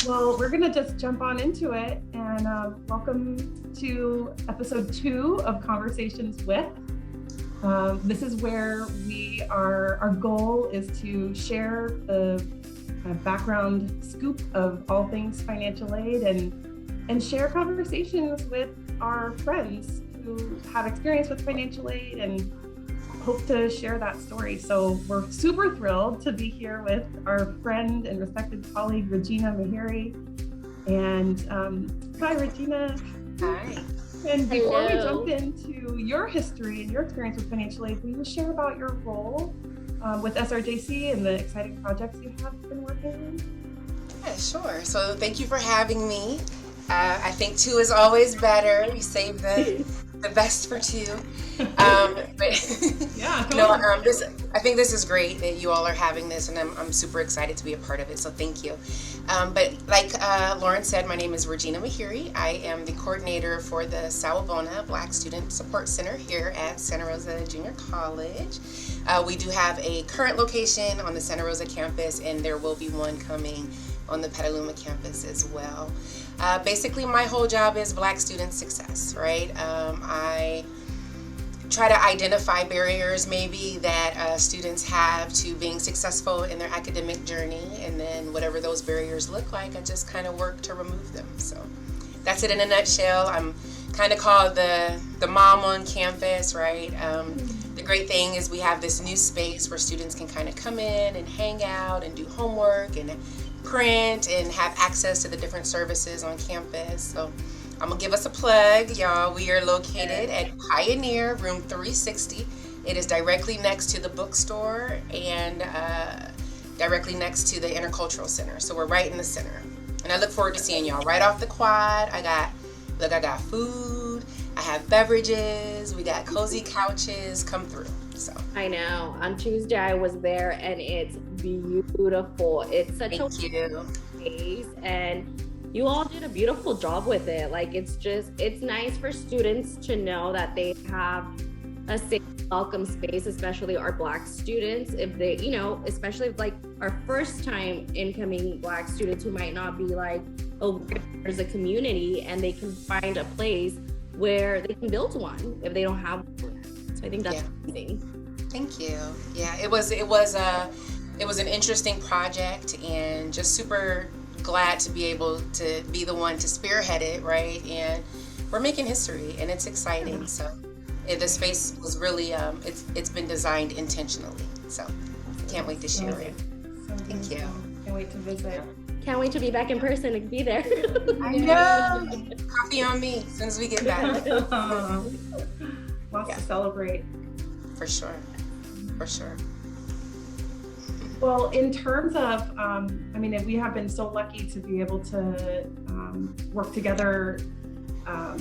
Well, we're going to just jump on into it and welcome to episode 2 of Conversations with. This is where our goal is to share the background scoop of all things financial aid and share conversations with our friends who have experience with financial aid and hope to share that story. So we're super thrilled to be here with our friend and respected colleague, Regina Mahiri. And hi, Regina. Hi. And before we jump into your history and your experience with financial aid, will you share about your role with SRJC and the exciting projects you have been working on? Yeah, sure. So thank you for having me. I think 2 is always better. We save the best for 2. But yeah, no, I think this is great that you all are having this, and I'm super excited to be a part of it. So thank you. But like Lauren said, my name is Regina Mahiri. I am the coordinator for the Sawubona Black Student Support Center here at Santa Rosa Junior College. We do have a current location on the Santa Rosa campus, and there will be one coming on the Petaluma campus as well. Basically, my whole job is Black student success, right? I try to identify barriers maybe that students have to being successful in their academic journey, and then whatever those barriers look like, I just kind of work to remove them. So that's it in a nutshell. I'm kind of called the mom on campus, right? The great thing is we have this new space where students can kind of come in and hang out and do homework and print and have access to the different services on campus. So I'm gonna give us a plug, y'all. We are located at Pioneer, room 360. It is directly next to the bookstore and directly next to the Intercultural Center. So we're right in the center. And I look forward to seeing y'all right off the quad. I got food, I have beverages, we got cozy couches. Come through. So I know. On Tuesday I was there and it's beautiful. It's such a space, and you all did a beautiful job with it. Like it's nice for students to know that they have a safe, welcome space, especially our Black students, if they, especially if like our first time incoming Black students who might not be like, oh, there's a community, and they can find a place where they can build one if they don't have one. So I think that's amazing. Thank you. Yeah, it was an interesting project, and just super glad to be able to be the one to spearhead it, right? And we're making history, and it's exciting. So the space was really it's been designed intentionally. So can't wait to share it. Thank you. Can't wait to visit. Can't wait to be back in person and be there. I know. Coffee on me as soon as we get back. Lots to celebrate. For sure. Well, in terms of, we have been so lucky to be able to work together,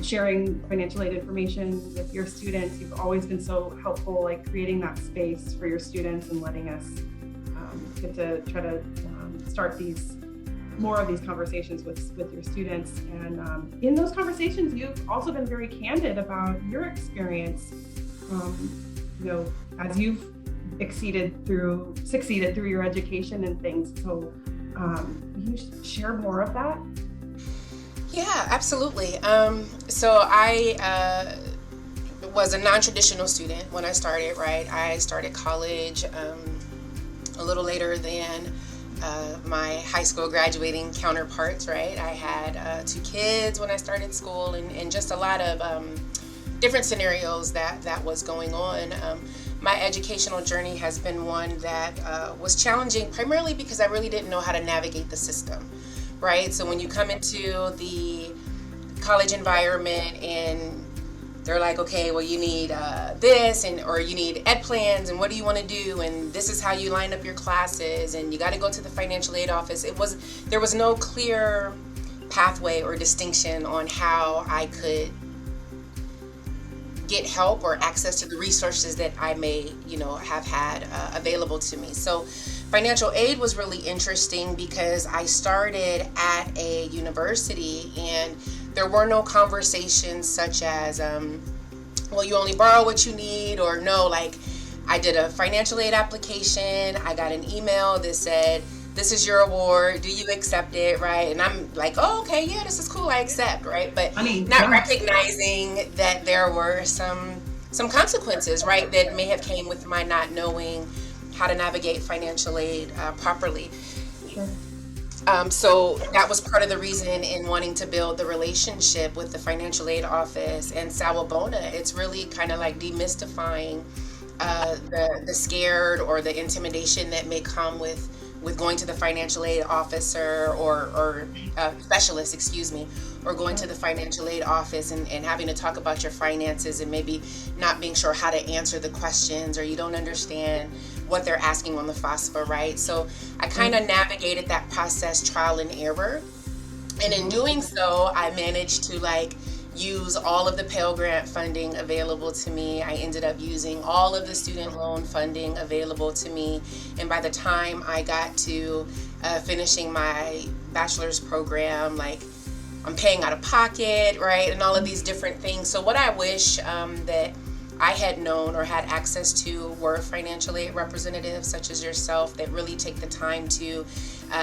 sharing financial aid information with your students. You've always been so helpful, like creating that space for your students and letting us get to try to start more of these conversations with your students. And in those conversations, you've also been very candid about your experience, as you've succeeded through your education and things. So can you share more of that? Yeah, absolutely. So I was a non-traditional student when I started, right? I started college a little later than my high school graduating counterparts, right? I had 2 kids when I started school, and just a lot of different scenarios that was going on. My educational journey has been one that was challenging, primarily because I really didn't know how to navigate the system, right? So when you come into the college environment and they're like, okay, well, you need this, or you need ed plans, and what do you want to do, and this is how you line up your classes, and you got to go to the financial aid office. There was no clear pathway or distinction on how I could get help or access to the resources that I may, have had available to me. So financial aid was really interesting because I started at a university and there were no conversations such as, well, you only borrow what you need, or no, like I did a financial aid application, I got an email that said, this is your award. Do you accept it, right? And I'm like, oh, okay, yeah, this is cool. I accept, right? But not recognizing that there were some consequences, right, that may have came with my not knowing how to navigate financial aid properly. Sure. So that was part of the reason in wanting to build the relationship with the financial aid office and Sawubona. It's really kind of like demystifying the scared or the intimidation that may come with going to the financial aid officer or specialist, excuse me, or going to the financial aid office and having to talk about your finances and maybe not being sure how to answer the questions, or you don't understand what they're asking on the FAFSA, right? So I kind of navigated that process trial and error. And in doing so, I managed to use all of the Pell Grant funding available to me. I ended up using all of the student loan funding available to me. And by the time I got to finishing my bachelor's program, I'm paying out of pocket, right? And all of these different things. So what I wish that I had known or had access to were financial aid representatives such as yourself that really take the time to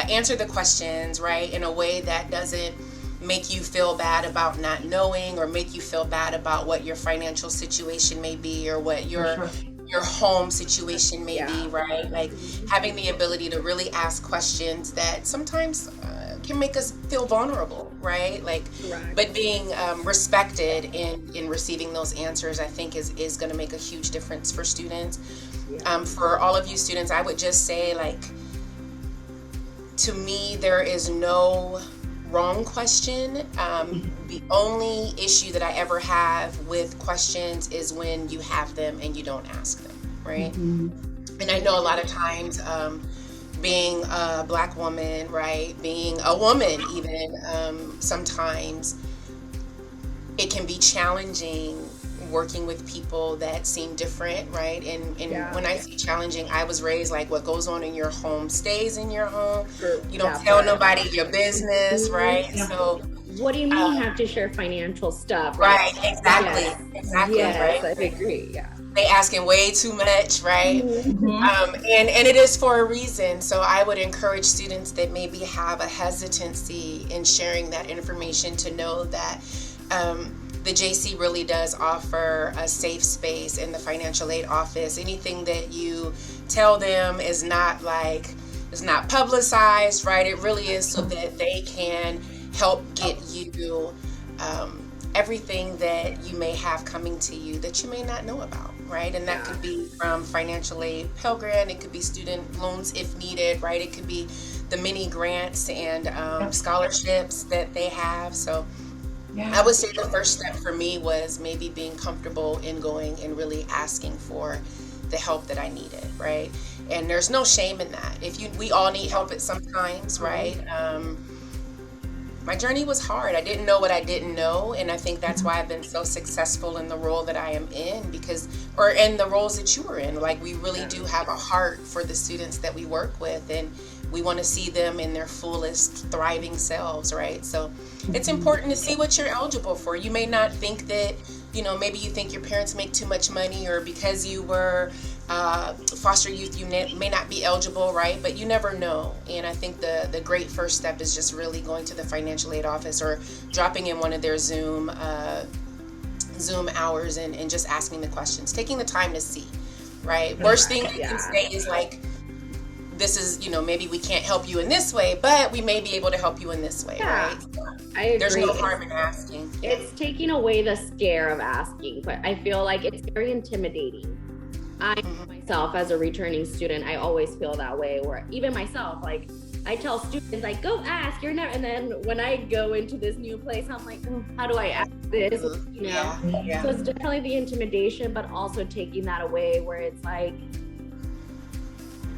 answer the questions, right, in a way that doesn't make you feel bad about not knowing or make you feel bad about what your financial situation may be or what your home situation may be, right? Having the ability to really ask questions that sometimes can make us feel vulnerable, right? But being respected in receiving those answers, I think is going to make a huge difference for students. For all of you students, I would just say, to me, there is no wrong question. The only issue that I ever have with questions is when you have them and you don't ask them, right? And I know a lot of times being a Black woman, right, being a woman even, sometimes it can be challenging working with people that seem different, right? And when I say challenging, I was raised what goes on in your home stays in your home. You don't tell nobody your business, right? So what do you mean you have to share financial stuff? Right, exactly. Exactly, yes, right? I agree, They asking way too much, right? And it is for a reason. So I would encourage students that maybe have a hesitancy in sharing that information to know that the JC really does offer a safe space in the financial aid office. Anything that you tell them is not publicized, right? It really is so that they can help get you everything that you may have coming to you that you may not know about, right? And that could be from financial aid, Pell Grant, it could be student loans if needed, right? It could be the mini grants and scholarships that they have. So I would say the first step for me was maybe being comfortable in going and really asking for the help that I needed, right? And there's no shame in that. We all need help at some times, right? My journey was hard. I didn't know what I didn't know, and I think that's why I've been so successful in the role that I am in, or in the roles that you were in. We really do have a heart for the students that we work with, and we want to see them in their fullest, thriving selves, right? So it's important to see what you're eligible for. You may not think that, maybe you think your parents make too much money, or because you were foster youth, you may not be eligible, right? But you never know. And I think the great first step is just really going to the financial aid office or dropping in one of their Zoom hours and just asking the questions, taking the time to see, right? Worst thing you can say is this is, maybe we can't help you in this way, but we may be able to help you in this way, right? I agree. There's no harm in asking. It's taking away the scare of asking, but I feel like it's very intimidating. I myself, as a returning student, I always feel that way, where even myself, I tell students, go ask, you're never, and then when I go into this new place, I'm like, how do I ask this? So it's definitely the intimidation, but also taking that away where it's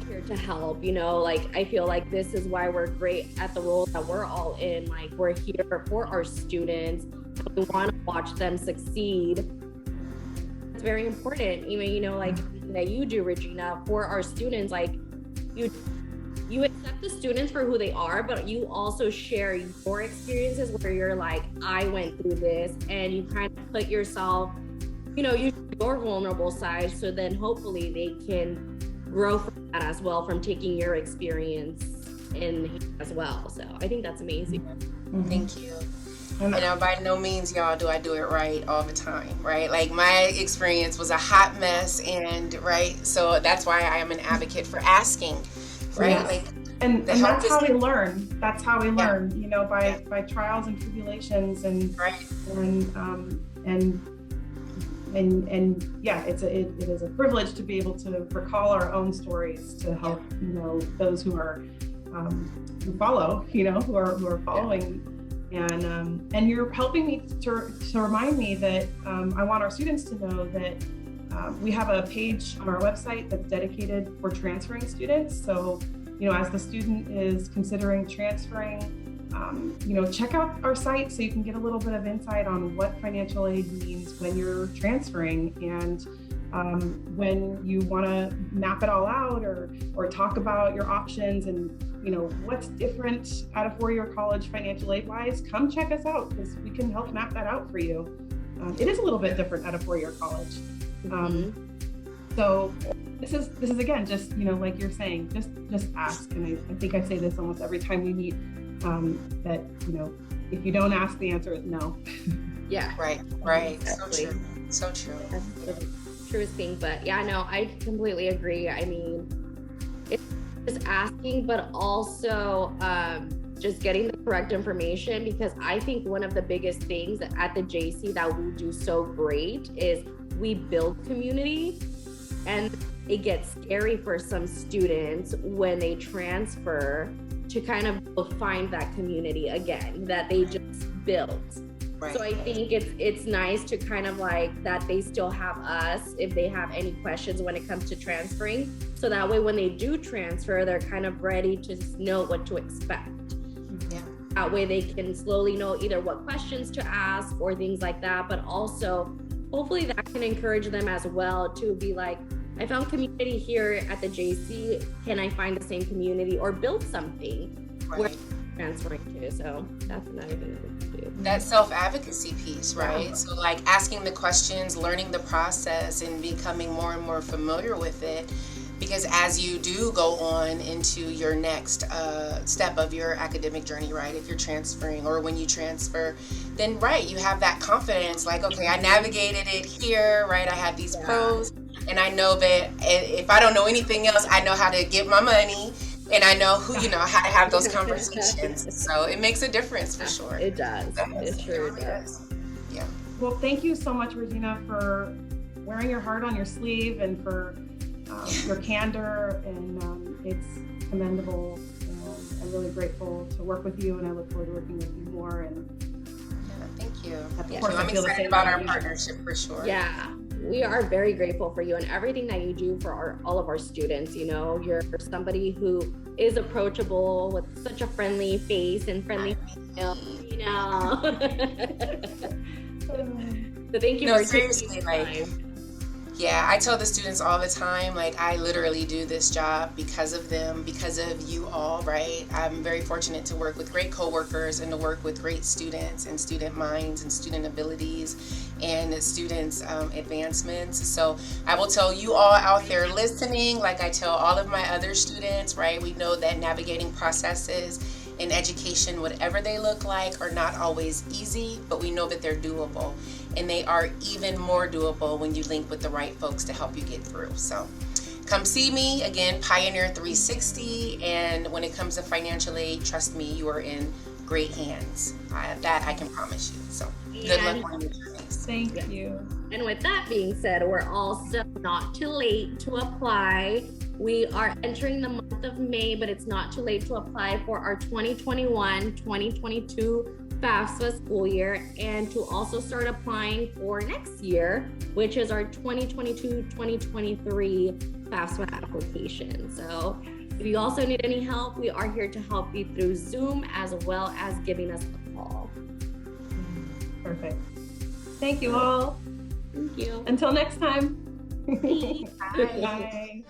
here to help, I feel like this is why we're great at the role that we're all in. We're here for our students. We want to watch them succeed. It's very important, even, that you do, Regina, for our students. You accept the students for who they are, but you also share your experiences where you're I went through this, and you kind of put yourself, your vulnerable side, so then hopefully they can grow from that as well, from taking your experience in as well. So I think that's amazing. Mm-hmm. Thank you. And by no means, y'all, do I do it right all the time, right? Like my experience was a hot mess, and right, so that's why I am an advocate for asking, right? Yes. Like, and that's how we learn. That's how we learn, you know, by trials and tribulations, and right. And yeah, it is a privilege to be able to recall our own stories to help, you know, those who are who follow, you know, who are following. And you're helping me to remind me that I want our students to know that we have a page on our website that's dedicated for transferring students. So, you know, as the student is considering transferring, you know, check out our site so you can get a little bit of insight on what financial aid means when you're transferring, and when you want to map it all out or talk about your options and, you know, what's different at a four-year college financial aid wise, come check us out because we can help map that out for you. It is a little bit different at a four-year college. So this is again, just, you know, like you're saying, just ask. And I think I say this almost every time we meet, that, you know, if you don't ask, the answer is no. Yeah. Right. Exactly. So true. That's the truest thing. But yeah, no, I completely agree. I mean, it's just asking, but also just getting the correct information, because I think one of the biggest things at the JC that we do so great is we build community, and it gets scary for some students when they transfer to kind of find that community again that they just built. Right. So I think it's nice to kind of like that they still have us if they have any questions when it comes to transferring. So that way when they do transfer, they're kind of ready to know what to expect. Yeah. That way they can slowly know either what questions to ask or things like that, but also hopefully that can encourage them as well to be like, I found community here at the JC. Can I find the same community or build something where I'm transferring to? So that's another thing that we can do. That self-advocacy piece, right? Yeah. So like asking the questions, learning the process, and becoming more and more familiar with it. Because as you do go on into your next step of your academic journey, right? If you're transferring or when you transfer, then right, you have that confidence like, okay, I navigated it here, right? I have these pros, and I know that if I don't know anything else, I know how to get my money, and I know who, you know, how to have those conversations. So it makes a difference for sure. It does. It sure does. Yeah. Well, thank you so much, Regina, for wearing your heart on your sleeve and for your candor, and it's commendable. And I'm really grateful to work with you, and I look forward to working with you more. And thank you. Of course, I'm excited about our partnership for sure. Yeah, we are very grateful for you and everything that you do for all of our students. You know, you're somebody who is approachable with such a friendly face and friendly, you know. So thank you for taking time. Yeah, I tell the students all the time, like, I literally do this job because of them, because of you all, right? I'm very fortunate to work with great coworkers and to work with great students and student minds and student abilities and students' advancements. So I will tell you all out there listening, like I tell all of my other students, right? We know that navigating processes in education, whatever they look like, are not always easy, but we know that they're doable. And they are even more doable when you link with the right folks to help you get through. So come see me, again, Pioneer 360. And when it comes to financial aid, trust me, you are in great hands. That I can promise you. So good luck on your journeys. Thank you. And with that being said, we're also not too late to apply. We are entering the month of May, but it's not too late to apply for our 2021-2022 FAFSA school year, and to also start applying for next year, which is our 2022-2023 FAFSA application. So if you also need any help, we are here to help you through Zoom as well as giving us a call. Perfect. Thank you all. Thank you. Until next time. Bye. Bye.